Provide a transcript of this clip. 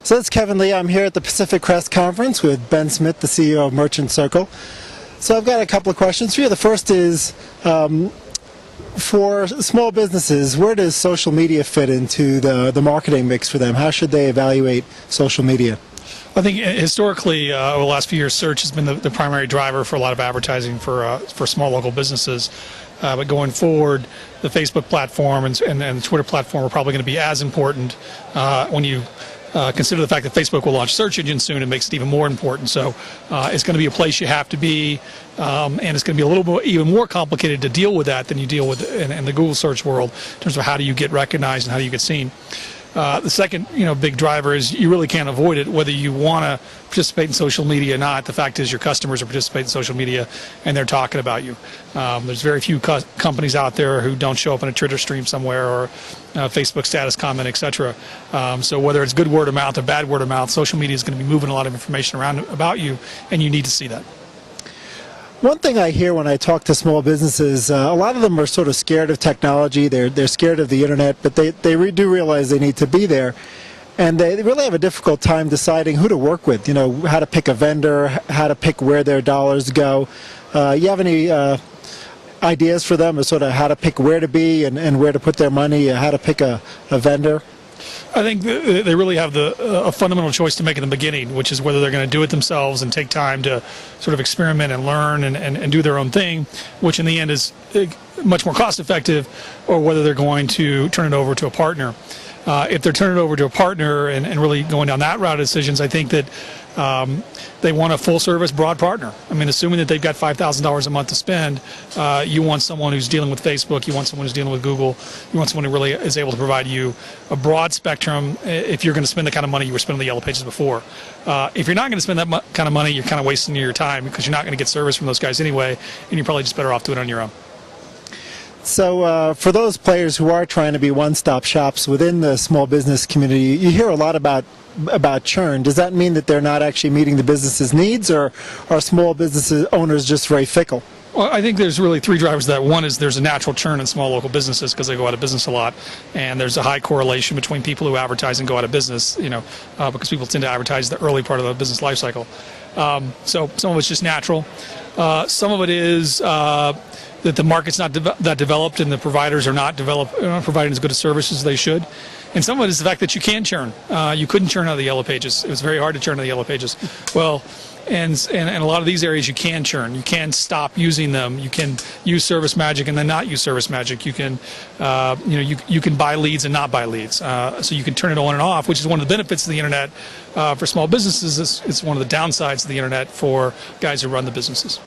So it's Kevin Lee. I'm here at the Pacific Crest Conference with Ben Smith, the CEO of Merchant Circle. So I've got a couple of questions for you. The first is, for small businesses, where does social media fit into the marketing mix for them? How should they evaluate social media? I think historically, over the last few years, search has been the primary driver for a lot of advertising for small local businesses. But going forward, the Facebook platform and the Twitter platform are probably going to be as important when you consider the fact that Facebook will launch search engine soon. It makes it even more important. So it's going to be a place you have to be, and it's going to be a little bit even more complicated to deal with that than you deal with in the Google search world in terms of how do you get recognized and how do you get seen. The second, big driver is you really can't avoid it, whether you want to participate in social media or not. The fact is your customers are participating in social media and they're talking about you. There's very few companies out there who don't show up in a Twitter stream somewhere or Facebook status comment, etc. So whether it's good word of mouth or bad word of mouth, social media is going to be moving a lot of information around about you, and you need to see that. One thing I hear when I talk to small businesses, a lot of them are sort of scared of technology. They're scared of the internet, but they do realize they need to be there. And they really have a difficult time deciding who to work with, how to pick a vendor, how to pick where their dollars go. You have any ideas for them as sort of how to pick where to be and where to put their money, how to pick a vendor? I think they really have a fundamental choice to make in the beginning, which is whether they're going to do it themselves and take time to sort of experiment and learn and do their own thing, which in the end is much more cost effective, or whether they're going to turn it over to a partner. If they're turning it over to a partner and really going down that route of decisions, I think that they want a full-service, broad partner. I mean, assuming that they've got $5,000 a month to spend, you want someone who's dealing with Facebook, you want someone who's dealing with Google, you want someone who really is able to provide you a broad spectrum if you're going to spend the kind of money you were spending on the Yellow Pages before. If you're not going to spend that kind of money, you're kind of wasting your time because you're not going to get service from those guys anyway, and you're probably just better off doing it on your own. So for those players who are trying to be one-stop shops within the small business community, you hear a lot about churn. Does that mean that they're not actually meeting the business's needs, or are small business owners just very fickle? Well, I think there's really three drivers to that. One is there's a natural churn in small local businesses because they go out of business a lot, and there's a high correlation between people who advertise and go out of business, because people tend to advertise the early part of the business life cycle. So some of it's just natural. Some of it is that the market's not that developed and the providers are not providing as good a service as they should. And some of it is the fact that you can churn. You couldn't churn out of the Yellow Pages. It was very hard to churn out of the Yellow Pages. Well, and a lot of these areas you can churn. You can stop using them. You can use Service Magic and then not use Service Magic. You can, you can buy leads and not buy leads. So you can turn it on and off, which is one of the benefits of the internet for small businesses. It's one of the downsides of the internet for guys who run the businesses.